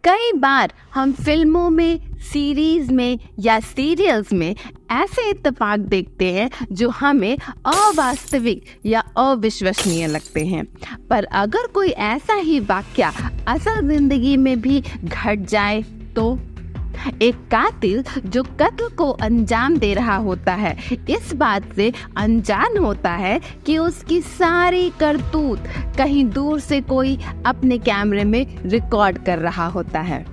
कई बार हम फिल्मों में, सीरीज में या सीरियल्स में ऐसे इत्तेफाक देखते हैं जो हमें अवास्तविक या अविश्वसनीय लगते हैं। पर अगर कोई ऐसा ही वाकया असल जिंदगी में भी घट जाए तो एक कातिल जो कत्ल को अंजाम दे रहा होता है इस बात से अनजान होता है कि उसकी सारी करतूत कहीं दूर से कोई अपने कैमरे में रिकॉर्ड कर रहा होता है।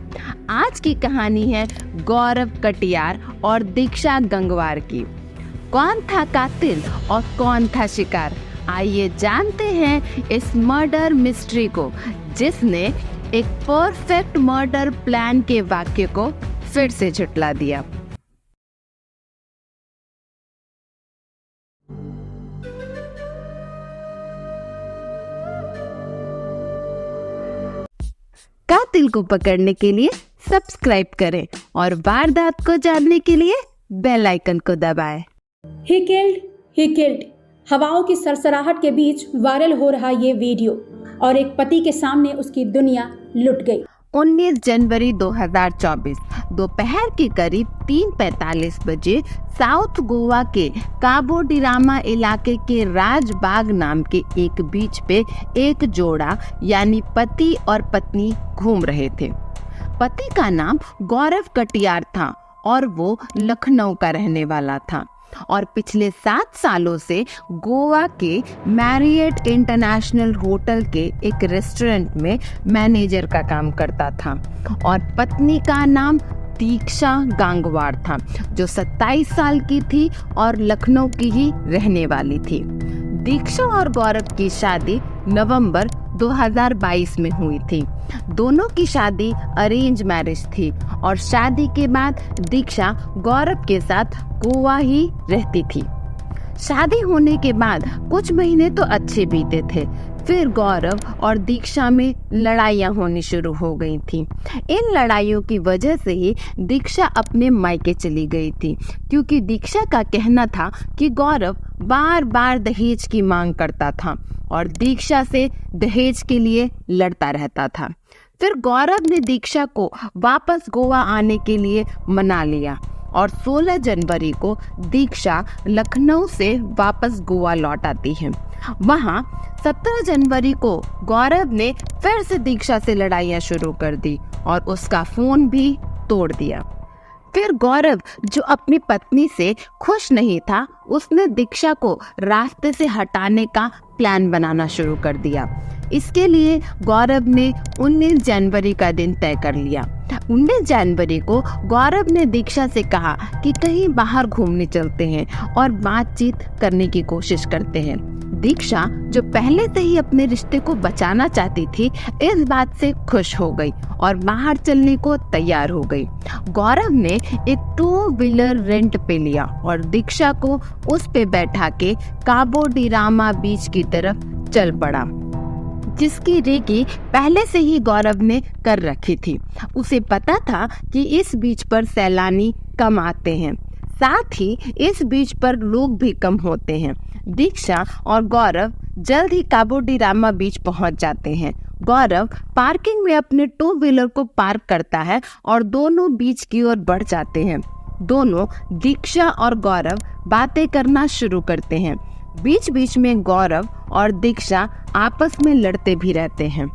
आज की कहानी है गौरव कटियार और दीक्षा गंगवार की। कौन था कातिल और कौन था शिकार, आइए जानते हैं इस मर्डर मिस्ट्री को जिसने एक परफेक्ट मर्डर प्लान के वाक्य को फिर से झुठला दिया। कातिल को पकड़ने के लिए सब्सक्राइब करें और वारदात को जानने के लिए बेल आइकन को दबाएं। He killed. हवाओं की सरसराहट के बीच वायरल हो रहा ये वीडियो और एक पति के सामने उसकी दुनिया लुट गई। 19 जनवरी 2024 दोपहर के करीब 3:45 बजे साउथ गोवा के काबो डिरामा इलाके के राजबाग नाम के एक बीच पे एक जोड़ा यानी पति और पत्नी घूम रहे थे। पति का नाम गौरव कटियार था और वो लखनऊ का रहने वाला था और पिछले 7 सालों से गोवा के मैरियट इंटरनेशनल होटल के एक रेस्टोरेंट में मैनेजर का काम करता था और पत्नी का नाम दीक्षा गंगवार था जो 27 साल की थी और लखनऊ की ही रहने वाली थी। दीक्षा और गौरव की शादी नवंबर 2022 में हुई थी। दोनों की शादी अरेंज मैरिज थी और शादी के बाद दीक्षा गौरव के साथ गोवा ही रहती थी। शादी होने के बाद कुछ महीने तो अच्छे बीते थे, फिर गौरव और दीक्षा में लड़ाइयाँ होनी शुरू हो गई थी। इन लड़ाइयों की वजह से ही दीक्षा अपने मायके चली गई थी क्योंकि दीक्षा का कहना था कि गौरव बार बार दहेज की मांग करता था और दीक्षा से दहेज के लिए लड़ता रहता था। फिर गौरव ने दीक्षा को वापस गोवा आने के लिए मना लिया और 16 जनवरी को दीक्षा लखनऊ से वापस गोवा लौट आती है। वहाँ 17 जनवरी को गौरव ने फिर से दीक्षा से लड़ाइयाँ शुरू कर दी और उसका फोन भी तोड़ दिया। फिर गौरव जो अपनी पत्नी से खुश नहीं था उसने दीक्षा को रास्ते से हटाने का प्लान बनाना शुरू कर दिया। इसके लिए गौरव ने 19 जनवरी का दिन तय कर लिया। 19 जनवरी को गौरव ने दीक्षा से कहा कि कहीं बाहर घूमने चलते हैं और बातचीत करने की कोशिश करते हैं। दीक्षा जो पहले से ही अपने रिश्ते को बचाना चाहती थी इस बात से खुश हो गई और बाहर चलने को तैयार हो गई। गौरव ने एक 2 व्हीलर रेंट पे लिया और दीक्षा को उस पे बैठा के काबो डिरामा बीच की तरफ चल पड़ा जिसकी रेकी पहले से ही गौरव ने कर रखी थी। उसे पता था कि इस बीच पर सैलानी कम आते हैं, साथ ही इस बीच पर लोग भी कम होते हैं। दीक्षा और गौरव जल्द ही काबो डिरामा बीच पहुंच जाते हैं। गौरव पार्किंग में अपने 2 व्हीलर को पार्क करता है और दोनों बीच की ओर बढ़ जाते हैं। दोनों दीक्षा और गौरव बातें करना शुरू करते हैं। बीच बीच में गौरव और दीक्षा आपस में लड़ते भी रहते हैं।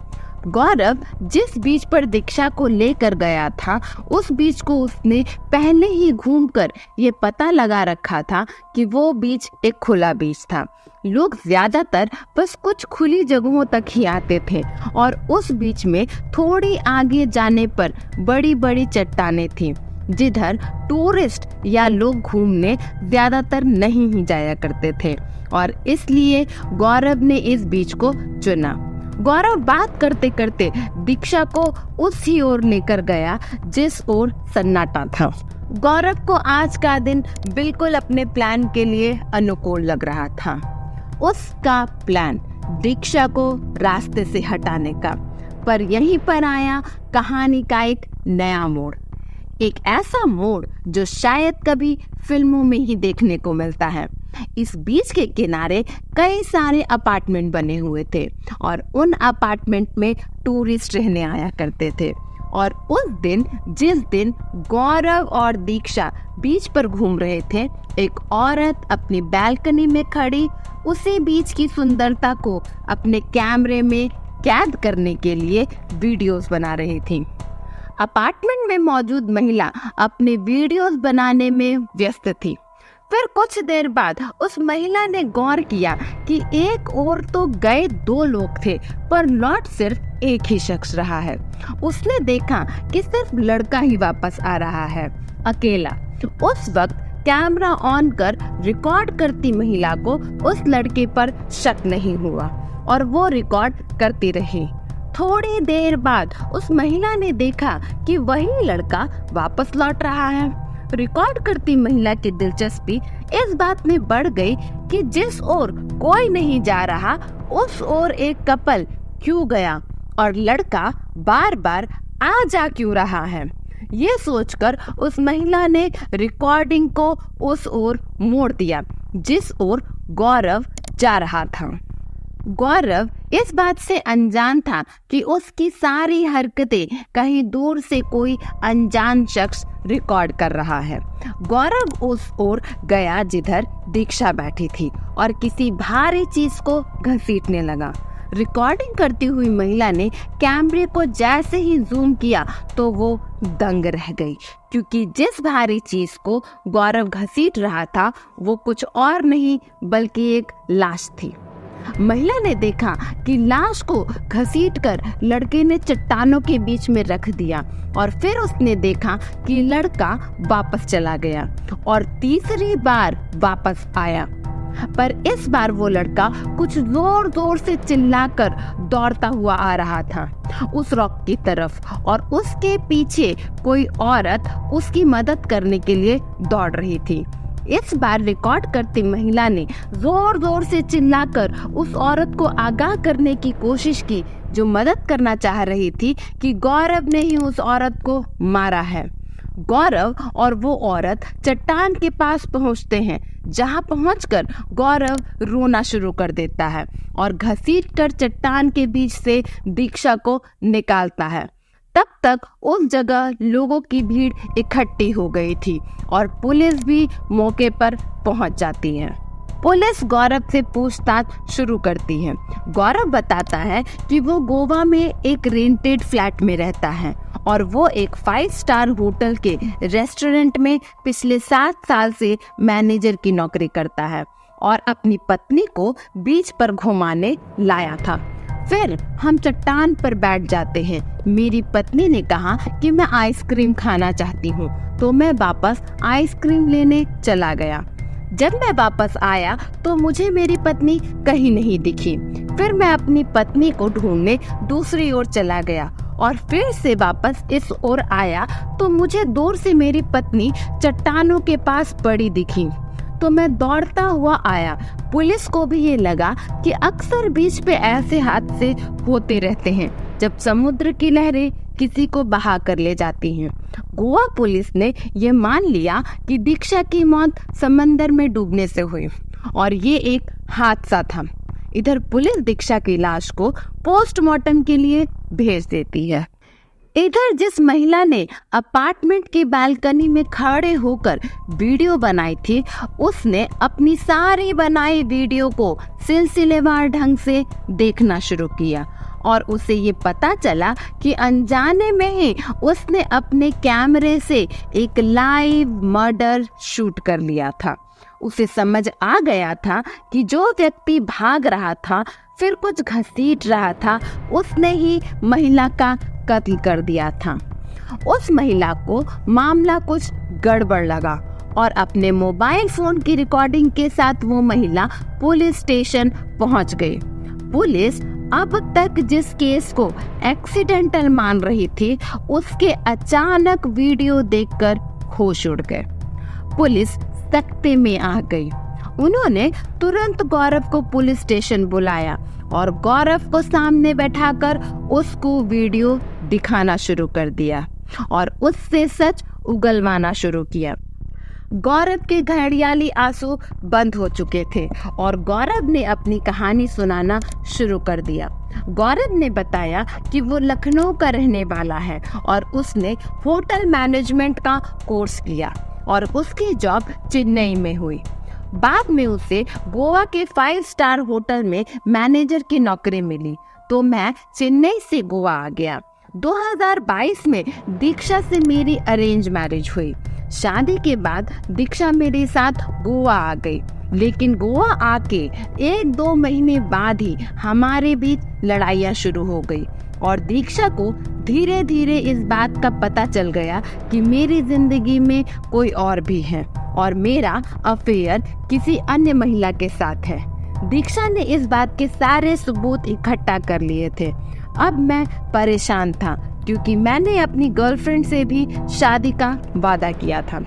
गौरव जिस बीच पर दीक्षा को लेकर गया था उस बीच को उसने पहले ही घूमकर ये पता लगा रखा था कि वो बीच एक खुला बीच था। लोग ज्यादातर बस कुछ खुली जगहों तक ही आते थे और उस बीच में थोड़ी आगे जाने पर बड़ी बड़ी चट्टानें थी जिधर टूरिस्ट या लोग घूमने ज्यादातर नहीं ही जाया करते थे और इसलिए गौरव ने इस बीच को चुना। गौरव बात करते करते दीक्षा को उसी ओर लेकर गया जिस ओर सन्नाटा था। गौरव को आज का दिन बिल्कुल अपने प्लान के लिए अनुकूल लग रहा था। उसका प्लान दीक्षा को रास्ते से हटाने का, पर यहीं पर आया कहानी का एक नया मोड़। एक ऐसा मोड़ जो शायद कभी फिल्मों में ही देखने को मिलता है। इस बीच के किनारे कई सारे अपार्टमेंट बने हुए थे और उन अपार्टमेंट में टूरिस्ट रहने आया करते थे। और उस दिन जिस दिन गौरव और दीक्षा बीच पर घूम रहे थे, एक औरत अपनी बालकनी में खड़ी उसी बीच की सुंदरता को अपने कैमरे में कैद करने के लिए वीडियोस बना रही थी। अपार्टमेंट में मौजूद महिला अपने वीडियोस बनाने में व्यस्त थी। फिर कुछ देर बाद उस महिला ने गौर किया कि एक ओर तो गए 2 लोग थे, पर लौट सिर्फ एक ही शख्स रहा है। उसने देखा कि सिर्फ लड़का ही वापस आ रहा है, अकेला। उस वक्त कैमरा ऑन कर रिकॉर्ड करती महिला को उस लड़के पर शक नहीं हुआ और वो रिकॉर्ड करती रही। थोड़ी देर बाद उस महिला ने देखा कि वही लड़का वापस लौट रहा है। रिकॉर्ड करती महिला की दिलचस्पी इस बात में बढ़ गई कि जिस ओर कोई नहीं जा रहा उस ओर एक कपल क्यों गया और लड़का बार बार आ जा क्यों रहा है। ये सोचकर उस महिला ने रिकॉर्डिंग को उस ओर मोड़ दिया जिस ओर गौरव जा रहा था। गौरव इस बात से अनजान था कि उसकी सारी हरकतें कहीं दूर से कोई अनजान शख्स रिकॉर्ड कर रहा है। गौरव उस ओर गया जिधर दीक्षा बैठी थी और किसी भारी चीज को घसीटने लगा। रिकॉर्डिंग करती हुई महिला ने कैमरे को जैसे ही जूम किया तो वो दंग रह गई, क्योंकि जिस भारी चीज को गौरव घसीट रहा था वो कुछ और नहीं बल्कि एक लाश थी। महिला ने देखा कि लाश को घसीटकर लड़के ने चट्टानों के बीच में रख दिया और फिर उसने देखा कि लड़का वापस चला गया और तीसरी बार वापस आया, पर इस बार वो लड़का कुछ जोर जोर से चिल्लाकर दौड़ता हुआ आ रहा था उस रॉक की तरफ और उसके पीछे कोई औरत उसकी मदद करने के लिए दौड़ रही थी। इस बार रिकॉर्ड करती महिला ने जोर जोर से चिल्लाकर उस औरत को आगाह करने की कोशिश की जो मदद करना चाह रही थी कि गौरव ने ही उस औरत को मारा है। गौरव और वो औरत चट्टान के पास पहुंचते हैं, जहां पहुंचकर गौरव रोना शुरू कर देता है और घसीटकर चट्टान के बीच से दीक्षा को निकालता है। तब तक उस जगह लोगों की भीड़ इकट्ठी हो गई थी और पुलिस भी मौके पर पहुंच जाती है। पुलिस गौरव से पूछताछ शुरू करती है। गौरव बताता है कि वो गोवा में एक रेंटेड फ्लैट में रहता है और वो एक 5 स्टार होटल के रेस्टोरेंट में पिछले 7 साल से मैनेजर की नौकरी करता है और अपनी पत्नी को बीच पर घुमाने लाया था। फिर हम चट्टान पर बैठ जाते हैं। मेरी पत्नी ने कहा कि मैं आइसक्रीम खाना चाहती हूँ, तो मैं वापस आइसक्रीम लेने चला गया। जब मैं वापस आया तो मुझे मेरी पत्नी कहीं नहीं दिखी। फिर मैं अपनी पत्नी को ढूंढने दूसरी ओर चला गया और फिर से वापस इस ओर आया तो मुझे दूर से मेरी पत्नी चट्टानों के पास पड़ी दिखी, तो मैं दौड़ता हुआ आया। पुलिस को भी ये लगा कि अक्सर बीच पे ऐसे हादसे होते रहते हैं जब समुद्र की लहरें किसी को बहा कर ले जाती हैं। गोवा पुलिस ने ये मान लिया कि दीक्षा की मौत समंदर में डूबने से हुई और ये एक हादसा था। इधर पुलिस दीक्षा की लाश को पोस्टमार्टम के लिए भेज देती है। इधर जिस महिला ने अपार्टमेंट की बालकनी में खड़े होकर वीडियो बनाई थी, उसने अपनी सारी बनाई वीडियो को सिलसिलेवार ढंग से देखना शुरू किया और उसे ये पता चला कि अनजाने में ही उसने अपने कैमरे से एक लाइव मर्डर शूट कर लिया था। उसे समझ आ गया था कि जो व्यक्ति भाग रहा था फिर कुछ घसीट रहा था, उसने ही महिला का कत्ल कर दिया था। उस महिला को मामला कुछ गड़बड़ लगा और अपने मोबाइल फोन की रिकॉर्डिंग के साथ वो महिला पुलिस स्टेशन पहुंच गई। पुलिस अब तक जिस केस को एक्सीडेंटल मान रही थी, उसके अचानक वीडियो देखकर होश उड़ गए। पुलिस सख्ते में आ गई। उन्होंने तुरंत गौरव को पुलिस स्टेशन बुलाया और गौरव को सामने बैठाकर उसको वीडियो दिखाना शुरू कर दिया और उससे सच उगलवाना शुरू किया। गौरव के घड़ियाली आंसू बंद हो चुके थे और गौरव ने अपनी कहानी सुनाना शुरू कर दिया। गौरव ने बताया कि वो लखनऊ का रहने वाला है और उसने होटल मैनेजमेंट का कोर्स किया और उसकी जॉब चेन्नई में हुई। बाद में उसे गोवा के 5 स्टार होटल में मैनेजर की नौकरी मिली, तो मैं चेन्नई से गोवा आ गया। 2022 में दीक्षा से मेरी अरेंज मैरिज हुई। शादी के बाद दीक्षा मेरे साथ गोवा आ गई, लेकिन गोवा आके 1-2 महीने बाद ही हमारे बीच लड़ाइयाँ शुरू हो गई और दीक्षा को धीरे धीरे इस बात का पता चल गया कि मेरी जिंदगी में कोई और भी है और मेरा अफेयर किसी अन्य महिला के साथ है। दीक्षा ने इस बात के सारे सबूत इकट्ठा कर लिए थे। अब मैं परेशान था क्योंकि मैंने अपनी गर्लफ्रेंड से भी शादी का वादा किया था।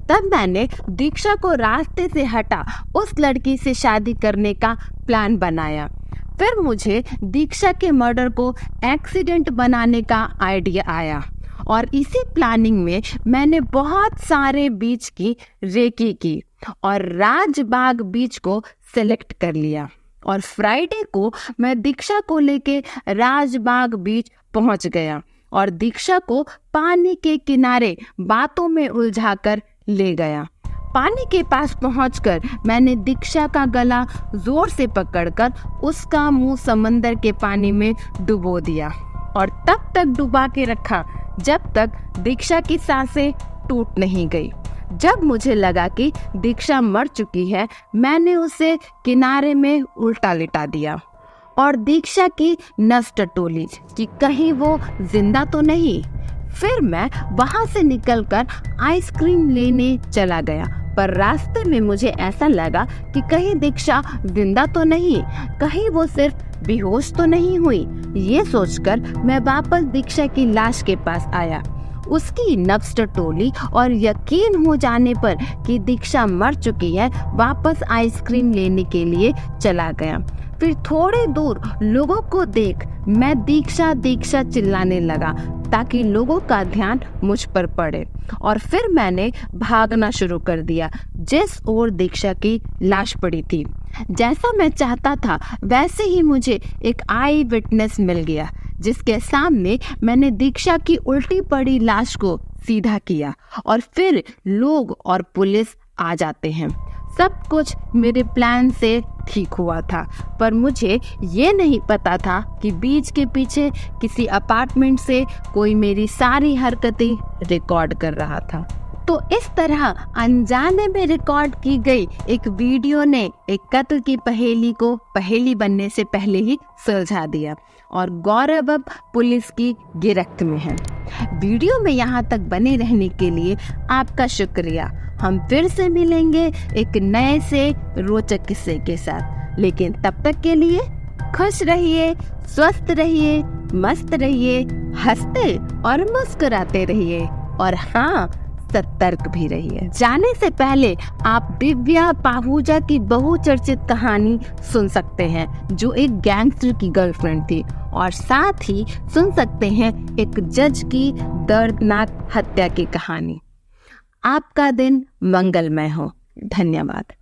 तब मैंने दीक्षा को रास्ते से हटा उस लड़की से शादी करने का प्लान बनाया। फिर मुझे दीक्षा के मर्डर को एक्सीडेंट बनाने का आइडिया आया और इसी प्लानिंग में मैंने बहुत सारे बीच की रेकी की और राजबाग बीच को सेलेक्ट कर लिया और फ्राइडे को मैं दीक्षा को लेके राजबाग बीच पहुंच गया और दीक्षा को पानी के किनारे बातों में उलझाकर ले गया। पानी के पास पहुंचकर मैंने दीक्षा का गला जोर से पकड़कर उसका मुंह समंदर के पानी में डुबो दिया और तब तक डुबा के रखा जब तक दीक्षा की सांसें टूट नहीं गई। जब मुझे लगा कि दीक्षा मर चुकी है, मैंने उसे किनारे में उल्टा लिटा दिया और दीक्षा की नस टटोली कि कहीं वो जिंदा तो नहीं। फिर मैं वहां से निकलकर आइसक्रीम लेने चला गया, पर रास्ते में मुझे ऐसा लगा कि कहीं दीक्षा जिंदा तो नहीं, कहीं वो सिर्फ बेहोश तो नहीं हुई। ये सोचकर मैं वापस दीक्षा की लाश के पास आया। उसकी नब्ज टटोली और यकीन हो जाने पर कि दीक्षा मर चुकी है, वापस आइसक्रीम लेने के लिए चला गया। फिर थोड़े दूर लोगों को देख मैं दीक्षा दीक्षा चिल्लाने लगा ताकि लोगों का ध्यान मुझ पर पड़े और फिर मैंने भागना शुरू कर दिया जिस ओर दीक्षा की लाश पड़ी थी। जैसा मैं चाहता था वैसे ही मुझे एक आई विटनेस मिल गया जिसके सामने मैंने दीक्षा की उल्टी पड़ी लाश को सीधा किया और फिर लोग और पुलिस आ जाते हैं। सब कुछ मेरे प्लान से ठीक हुआ था, पर मुझे ये नहीं पता था कि बीच के पीछे किसी अपार्टमेंट से कोई मेरी सारी हरकतें रिकॉर्ड कर रहा था। तो इस तरह अनजाने में रिकॉर्ड की गई एक वीडियो ने एक कत्ल की पहेली को पहेली बनने से पहले ही सुलझा दिया और गौरव अब पुलिस की गिरफ्त में है। वीडियो में यहाँ तक बने रहने के लिए आपका शुक्रिया। हम फिर से मिलेंगे एक नए से रोचक किस्से के साथ, लेकिन तब तक के लिए खुश रहिए, स्वस्थ रहिए, मस्त रहिए, हंसते और मुस्कुराते रहिए और हाँ, सतर्क भी रहिए। जाने से पहले आप दिव्या पाहूजा की बहुचर्चित कहानी सुन सकते हैं जो एक गैंगस्टर की गर्लफ्रेंड थी और साथ ही सुन सकते हैं एक जज की दर्दनाक हत्या की कहानी। आपका दिन मंगलमय हो। धन्यवाद।